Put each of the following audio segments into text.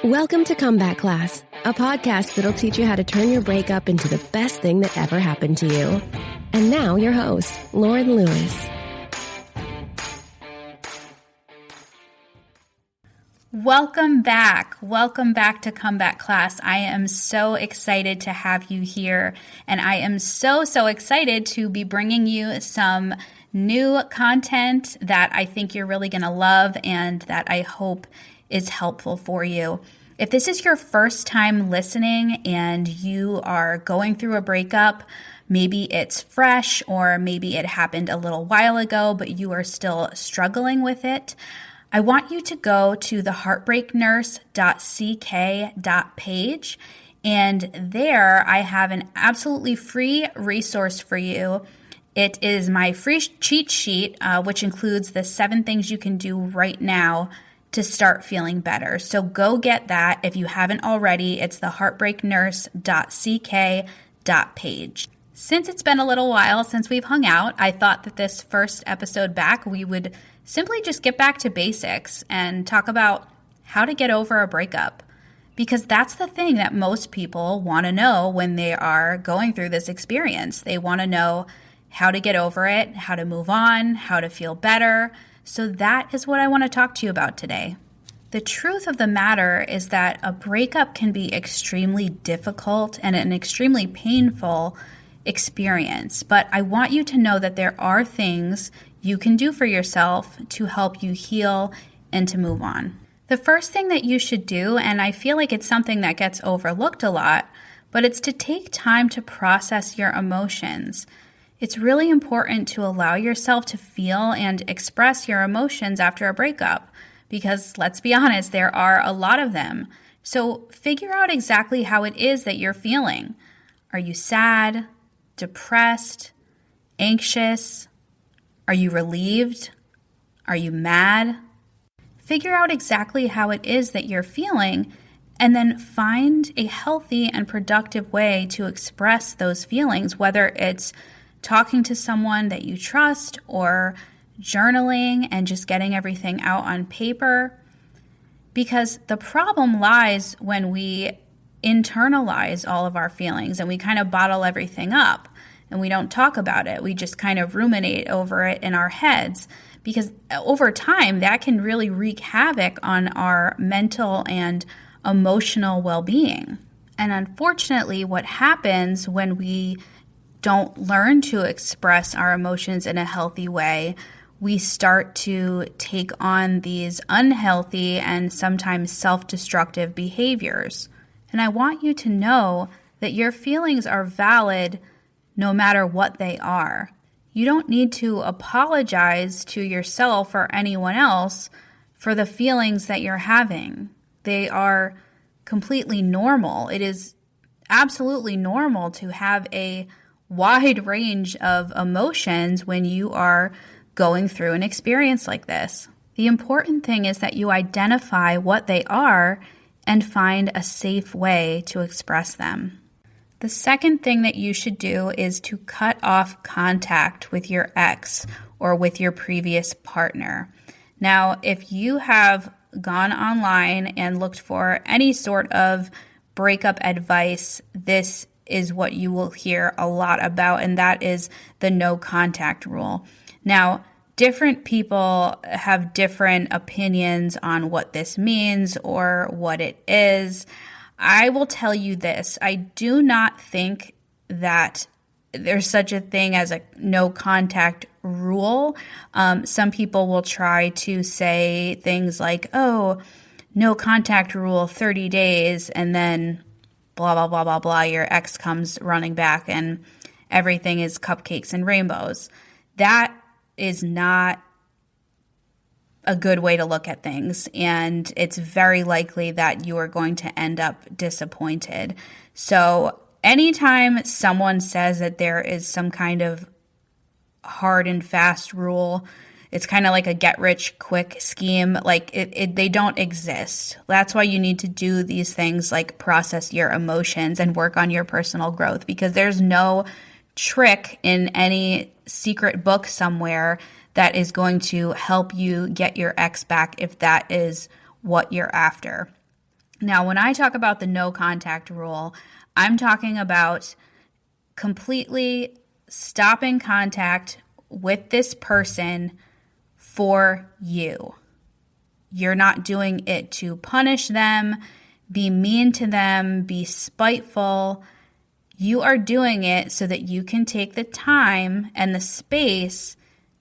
Welcome to Comeback Class, a podcast that'll teach you how to turn your breakup into the best thing that ever happened to you. And now your host, Lauren Lewis. Welcome back. Welcome back to Comeback Class. I am so excited to have you here, and I am so excited to be bringing you some new content that I think you're really going to love and that I hope is helpful for you. If this is your first time listening and you are going through a breakup, maybe it's fresh or maybe it happened a little while ago, but you are still struggling with it, I want you to go to the heartbreaknurse.ck.page, and there I have an absolutely free resource for you. It is my free cheat sheet, which includes the 7 things you can do right now to start feeling better. So go get that if you haven't already. It's the heartbreaknurse.ck.page. Since it's been a little while since we've hung out, I thought that this first episode back, we would simply just get back to basics and talk about how to get over a breakup. Because that's the thing that most people want to know when they are going through this experience. They want to know how to get over it, how to move on, how to feel better. So that is what I want to talk to you about today. The truth of the matter is that a breakup can be extremely difficult and an extremely painful experience. But I want you to know that there are things you can do for yourself to help you heal and to move on. The first thing that you should do, and I feel like it's something that gets overlooked a lot, but it's to take time to process your emotions. It's really important to allow yourself to feel and express your emotions after a breakup because, let's be honest, there are a lot of them. So figure out exactly how it is that you're feeling. Are you sad, depressed, anxious? Are you relieved? Are you mad? Figure out exactly how it is that you're feeling and then find a healthy and productive way to express those feelings, whether it's talking to someone that you trust or journaling and just getting everything out on paper. Because the problem lies when we internalize all of our feelings and we kind of bottle everything up and we don't talk about it. We just kind of ruminate over it in our heads because over time that can really wreak havoc on our mental and emotional well-being. And unfortunately, what happens when we don't learn to express our emotions in a healthy way, we start to take on these unhealthy and sometimes self-destructive behaviors. And I want you to know that your feelings are valid no matter what they are. You don't need to apologize to yourself or anyone else for the feelings that you're having. They are completely normal. It is absolutely normal to have a wide range of emotions when you are going through an experience like this. The important thing is that you identify what they are and find a safe way to express them. The second thing that you should do is to cut off contact with your ex or with your previous partner. Now, if you have gone online and looked for any sort of breakup advice, this is what you will hear a lot about, and that is the no contact rule. Now, different people have different opinions on what this means or what it is. I will tell you this, I do not think that there's such a thing as a no contact rule. Some people will try to say things like, oh, no contact rule, 30 days, and then blah, blah, blah, blah, blah, your ex comes running back and everything is cupcakes and rainbows. That is not a good way to look at things, and it's very likely that you are going to end up disappointed. So anytime someone says that there is some kind of hard and fast rule, it's kind of like a get-rich-quick scheme. Like they don't exist. That's why you need to do these things like process your emotions and work on your personal growth, because there's no trick in any secret book somewhere that is going to help you get your ex back if that is what you're after. Now, when I talk about the no contact rule, I'm talking about completely stopping contact with this person for you. You're not doing it to punish them, be mean to them, be spiteful. You are doing it so that you can take the time and the space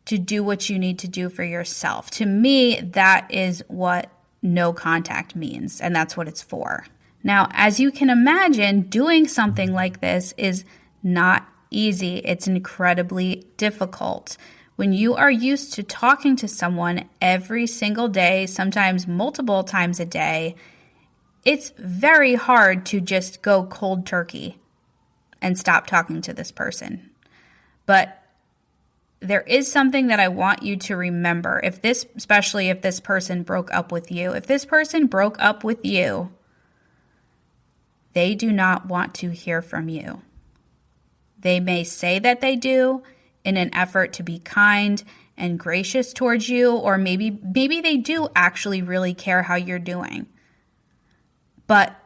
to do what you need to do for yourself. To me, that is what no contact means, and that's what it's for. Now, as you can imagine, doing something like this is not easy. It's incredibly difficult. When you are used to talking to someone every single day, sometimes multiple times a day, it's very hard to just go cold turkey and stop talking to this person. But there is something that I want you to remember. Especially if this person broke up with you. If this person broke up with you, they do not want to hear from you. They may say that they do in an effort to be kind and gracious towards you, or maybe they do actually really care how you're doing. But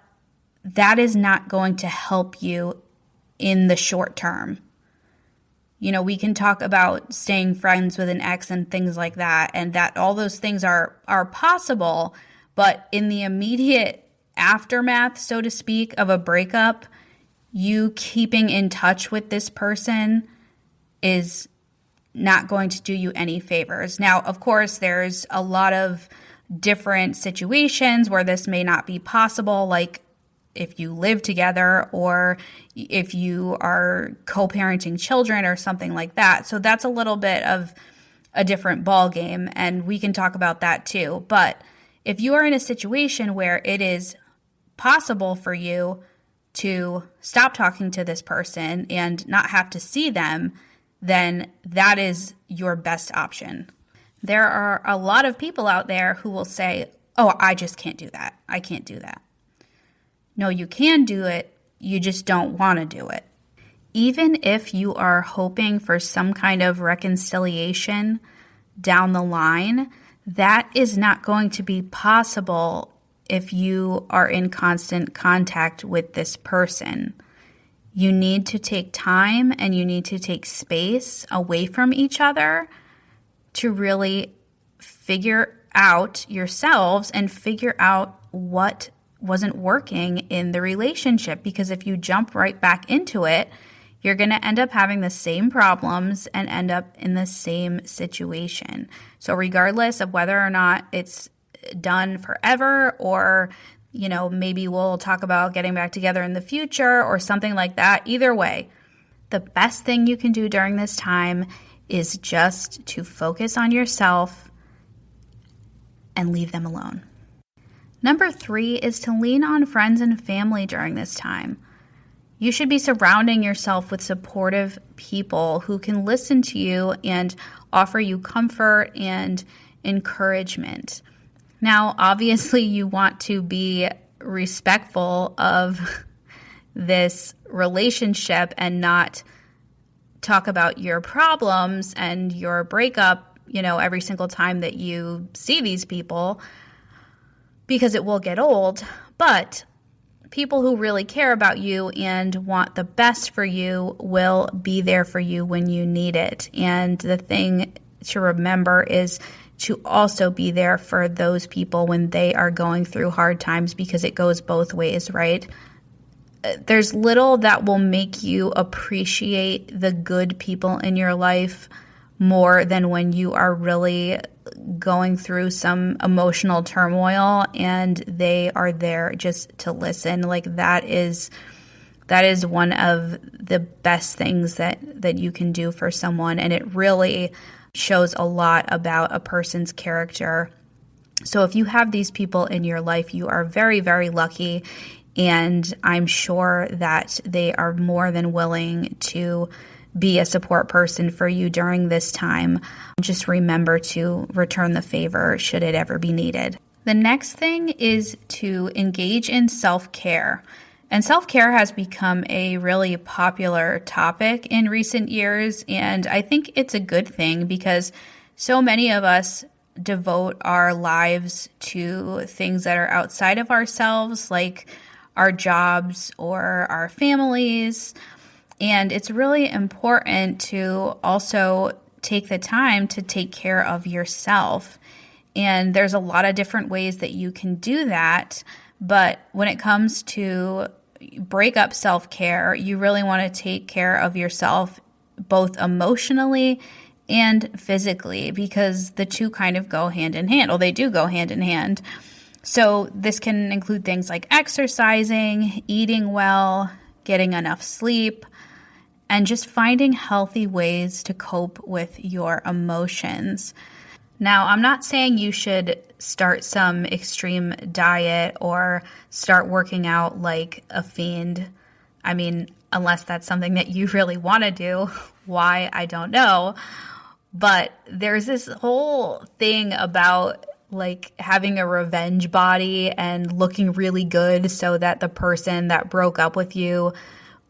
that is not going to help you in the short term. You know, we can talk about staying friends with an ex and things like that, and that all those things are possible, but in the immediate aftermath, so to speak, of a breakup, you keeping in touch with this person is not going to do you any favors. Now, of course, there's a lot of different situations where this may not be possible, like if you live together or if you are co-parenting children or something like that. So that's a little bit of a different ball game, and we can talk about that too. But if you are in a situation where it is possible for you to stop talking to this person and not have to see them, then that is your best option. There are a lot of people out there who will say, oh, I just can't do that. I can't do that. No, you can do it. You just don't want to do it. Even if you are hoping for some kind of reconciliation down the line, that is not going to be possible if you are in constant contact with this person. You need to take time and you need to take space away from each other to really figure out yourselves and figure out what wasn't working in the relationship. Because if you jump right back into it, you're going to end up having the same problems and end up in the same situation. So regardless of whether or not it's done forever, or, you know, maybe we'll talk about getting back together in the future or something like that, either way, the best thing you can do during this time is just to focus on yourself and leave them alone. Number 3 is to lean on friends and family during this time. You should be surrounding yourself with supportive people who can listen to you and offer you comfort and encouragement. Now, obviously, you want to be respectful of this relationship and not talk about your problems and your breakup, you know, every single time that you see these people, because it will get old. But people who really care about you and want the best for you will be there for you when you need it. And the thing to remember is to also be there for those people when they are going through hard times, because it goes both ways, right? There's little that will make you appreciate the good people in your life more than when you are really going through some emotional turmoil and they are there just to listen. Like that is one of the best things that you can do for someone, and it really shows a lot about a person's character. So if you have these people in your life, you are very, very lucky, and I'm sure that they are more than willing to be a support person for you during this time. Just remember to return the favor should it ever be needed. The next thing is to engage in self-care. And self-care has become a really popular topic in recent years, and I think it's a good thing because so many of us devote our lives to things that are outside of ourselves, like our jobs or our families. And it's really important to also take the time to take care of yourself. And there's a lot of different ways that you can do that. But when it comes to breakup self-care, you really want to take care of yourself both emotionally and physically, because the two kind of go hand in hand. Well, they do go hand in hand. So this can include things like exercising, eating well, getting enough sleep, and just finding healthy ways to cope with your emotions. Now, I'm not saying you should start some extreme diet or start working out like a fiend. I mean, unless that's something that you really want to do. Why, I don't know. But there's this whole thing about like having a revenge body and looking really good so that the person that broke up with you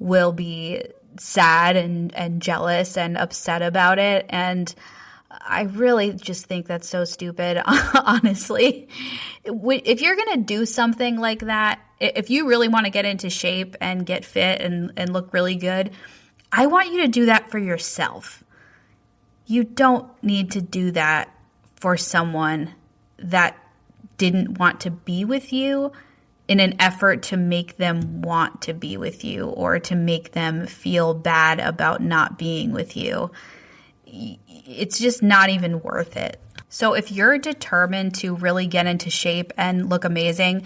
will be sad and jealous and upset about it. And I really just think that's so stupid, honestly. If you're going to do something like that, if you really want to get into shape and get fit and look really good, I want you to do that for yourself. You don't need to do that for someone that didn't want to be with you in an effort to make them want to be with you or to make them feel bad about not being with you. It's just not even worth it. So if you're determined to really get into shape and look amazing,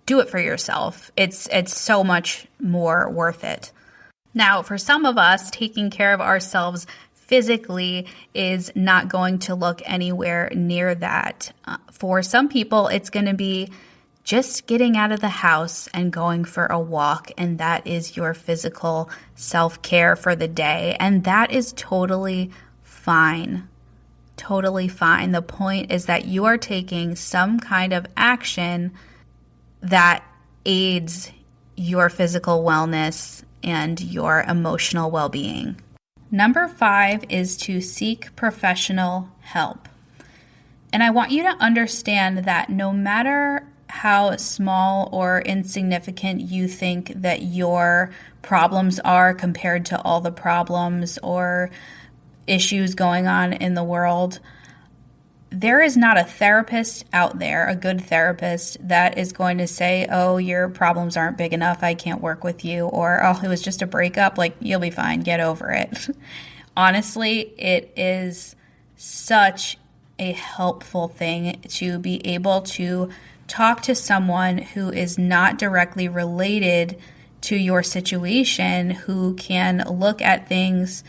do it for yourself. It's so much more worth it. Now, for some of us, taking care of ourselves physically is not going to look anywhere near that. For some people, it's going to be just getting out of the house and going for a walk, and that is your physical self-care for the day. And that is totally fine. Totally fine. The point is that you are taking some kind of action that aids your physical wellness and your emotional well-being. Number 5 is to seek professional help. And I want you to understand that no matter how small or insignificant you think that your problems are compared to all the problems or issues going on in the world, there is not a therapist out there, a good therapist, that is going to say, oh, your problems aren't big enough, I can't work with you, or, oh, it was just a breakup, like, you'll be fine, get over it. Honestly, it is such a helpful thing to be able to talk to someone who is not directly related to your situation, who can look at things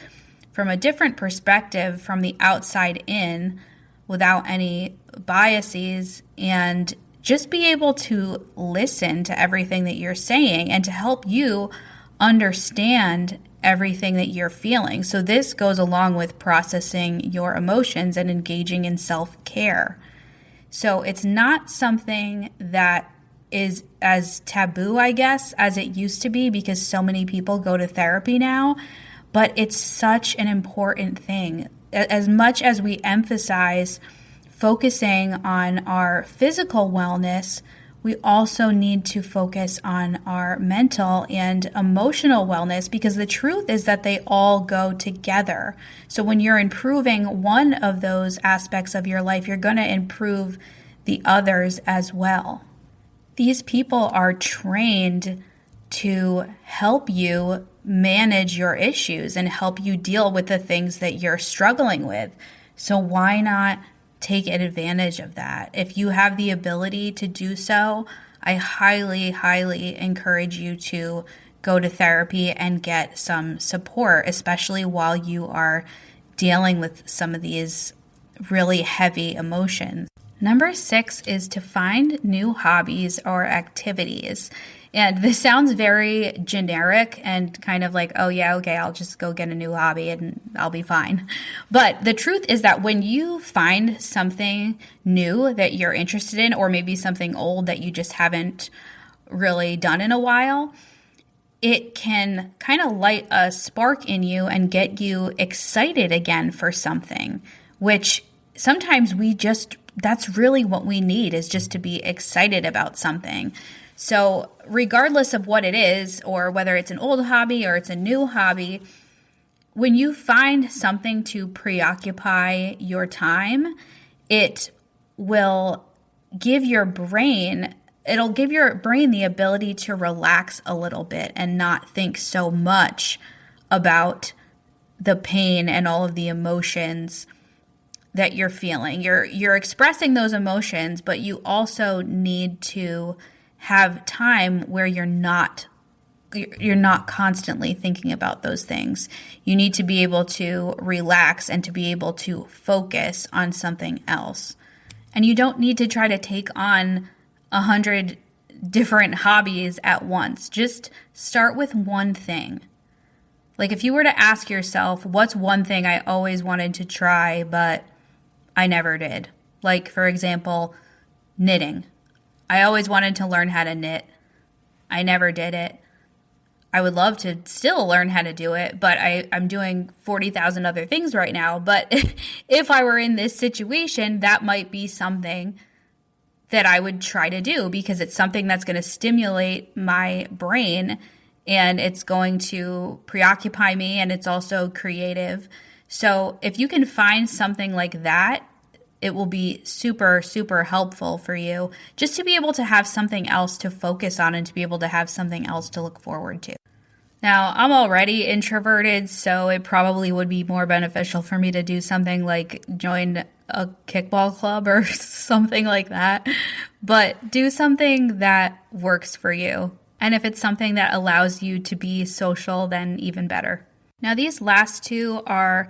from a different perspective, from the outside in, without any biases, and just be able to listen to everything that you're saying and to help you understand everything that you're feeling. So this goes along with processing your emotions and engaging in self-care. So it's not something that is as taboo, I guess, as it used to be, because so many people go to therapy now, but it's such an important thing. As much as we emphasize focusing on our physical wellness, we also need to focus on our mental and emotional wellness, because the truth is that they all go together. So when you're improving one of those aspects of your life, you're going to improve the others as well. These people are trained to help you manage your issues and help you deal with the things that you're struggling with. So why not take advantage of that? If you have the ability to do so, I highly, highly encourage you to go to therapy and get some support, especially while you are dealing with some of these really heavy emotions. Number 6 is to find new hobbies or activities. And this sounds very generic and kind of like, oh yeah, okay, I'll just go get a new hobby and I'll be fine. But the truth is that when you find something new that you're interested in, or maybe something old that you just haven't really done in a while, it can kind of light a spark in you and get you excited again for something, which sometimes that's really what we need, is just to be excited about something. So regardless of what it is, or whether it's an old hobby or it's a new hobby, when you find something to preoccupy your time, it will give your brain the ability to relax a little bit and not think so much about the pain and all of the emotions that you're feeling. You're expressing those emotions, but you also need to have time where you're not constantly thinking about those things. You need to be able to relax and to be able to focus on something else. And you don't need to try to take on 100 different hobbies at once. Just start with one thing. Like if you were to ask yourself, what's one thing I always wanted to try, but I never did? Like, for example, knitting. I always wanted to learn how to knit. I never did it. I would love to still learn how to do it, but I'm doing 40,000 other things right now. But if I were in this situation, that might be something that I would try to do, because it's something that's going to stimulate my brain and it's going to preoccupy me, and it's also creative. So if you can find something like that, it will be super, super helpful for you, just to be able to have something else to focus on and to be able to have something else to look forward to. Now, I'm already introverted, so it probably would be more beneficial for me to do something like join a kickball club or something like that. But do something that works for you. And if it's something that allows you to be social, then even better. Now, these last two are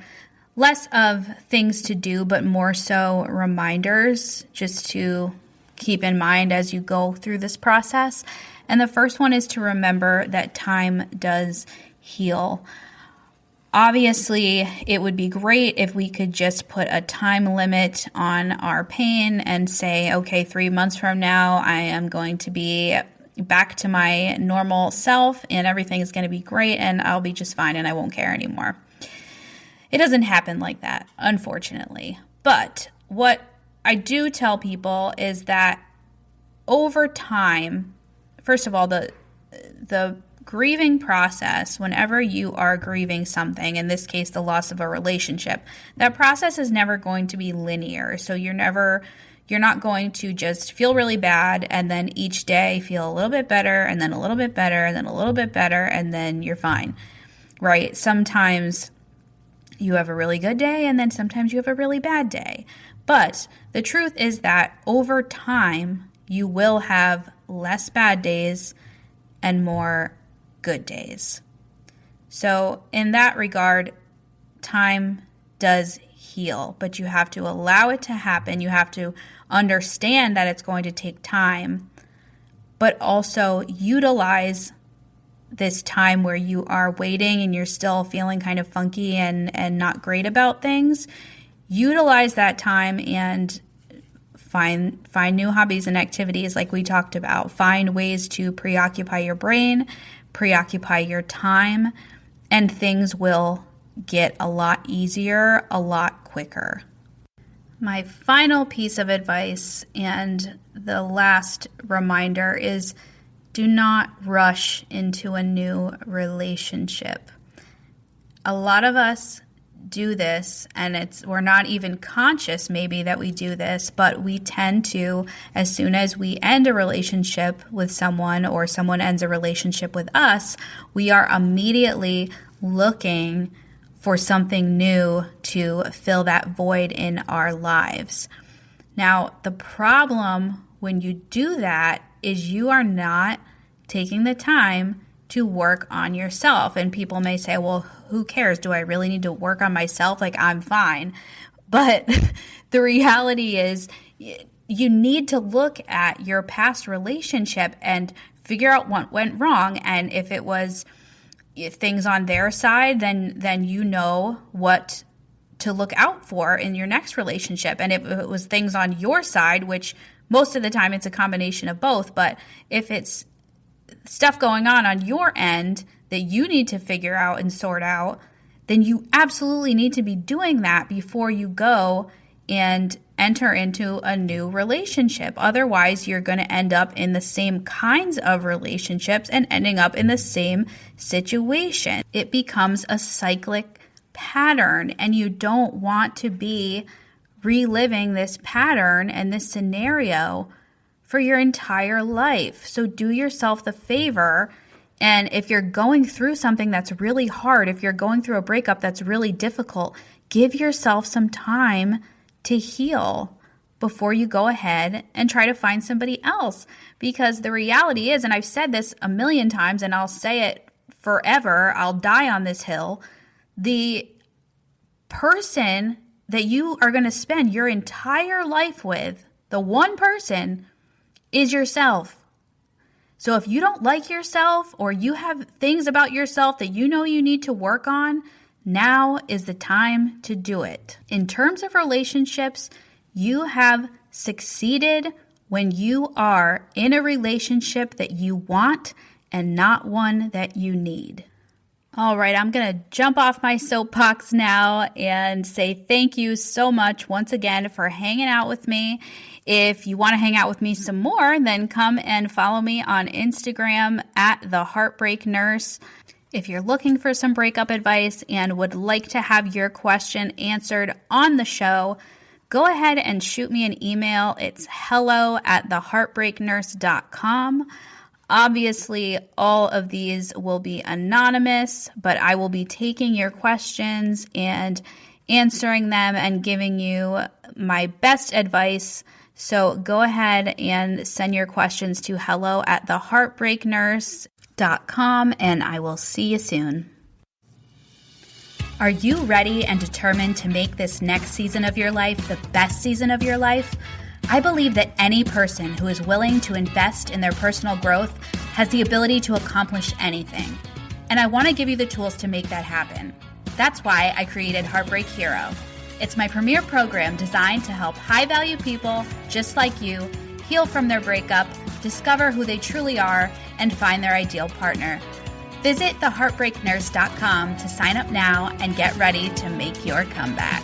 less of things to do, but more so reminders just to keep in mind as you go through this process. And the first one is to remember that time does heal. Obviously, it would be great if we could just put a time limit on our pain and say, okay, 3 months from now, I am going to be back to my normal self and everything is going to be great and I'll be just fine and I won't care anymore. It doesn't happen like that, unfortunately. But what I do tell people is that over time, first of all, the grieving process, whenever you are grieving something, in this case, the loss of a relationship, that process is never going to be linear. So you're not going to just feel really bad and then each day feel a little bit better and then a little bit better and then a little bit better and then you're fine, right? Sometimes you have a really good day and then sometimes you have a really bad day. But the truth is that over time, you will have less bad days and more good days. So in that regard, time does heal, but you have to allow it to happen. You have to understand that it's going to take time, but also utilize this time where you are waiting and you're still feeling kind of funky and not great about things. Utilize that time and find new hobbies and activities like we talked about. Find ways to preoccupy your brain, preoccupy your time, and things will get a lot easier, a lot quicker. My final piece of advice and the last reminder is do not rush into a new relationship. A lot of us do this, and we're not even conscious maybe that we do this, but we tend to, as soon as we end a relationship with someone or someone ends a relationship with us, we are immediately looking for something new to fill that void in our lives. Now, the problem when you do that is you are not taking the time to work on yourself. And people may say, well, who cares? Do I really need to work on myself? Like, I'm fine. But the reality is you need to look at your past relationship and figure out what went wrong. And if it was things on their side, then you know what to look out for in your next relationship. And if it was things on your side, which most of the time it's a combination of both, but if it's stuff going on your end that you need to figure out and sort out, then you absolutely need to be doing that before you go and enter into a new relationship. Otherwise, you're going to end up in the same kinds of relationships and ending up in the same situation. It becomes a cyclic pattern, and you don't want to be reliving this pattern and this scenario for your entire life. So do yourself the favor. And if you're going through something that's really hard, if you're going through a breakup that's really difficult, give yourself some time to heal before you go ahead and try to find somebody else. Because the reality is, and I've said this a million times and I'll say it forever, I'll die on this hill, the person that you are going to spend your entire life with, the one person, is yourself. So if you don't like yourself or you have things about yourself that you know you need to work on, now is the time to do it. In terms of relationships, you have succeeded when you are in a relationship that you want and not one that you need. All right, I'm going to jump off my soapbox now and say thank you so much once again for hanging out with me. If you want to hang out with me some more, then come and follow me on Instagram at the Heartbreak Nurse. If you're looking for some breakup advice and would like to have your question answered on the show, go ahead and shoot me an email. It's hello@theheartbreaknurse.com. Obviously, all of these will be anonymous, but I will be taking your questions and answering them and giving you my best advice. So go ahead and send your questions to hello@theheartbreaknurse.com, and I will see you soon. Are you ready and determined to make this next season of your life the best season of your life? I believe that any person who is willing to invest in their personal growth has the ability to accomplish anything. And I want to give you the tools to make that happen. That's why I created Heartbreak Hero. It's my premier program designed to help high-value people just like you heal from their breakup, discover who they truly are, and find their ideal partner. Visit theheartbreaknurse.com to sign up now and get ready to make your comeback.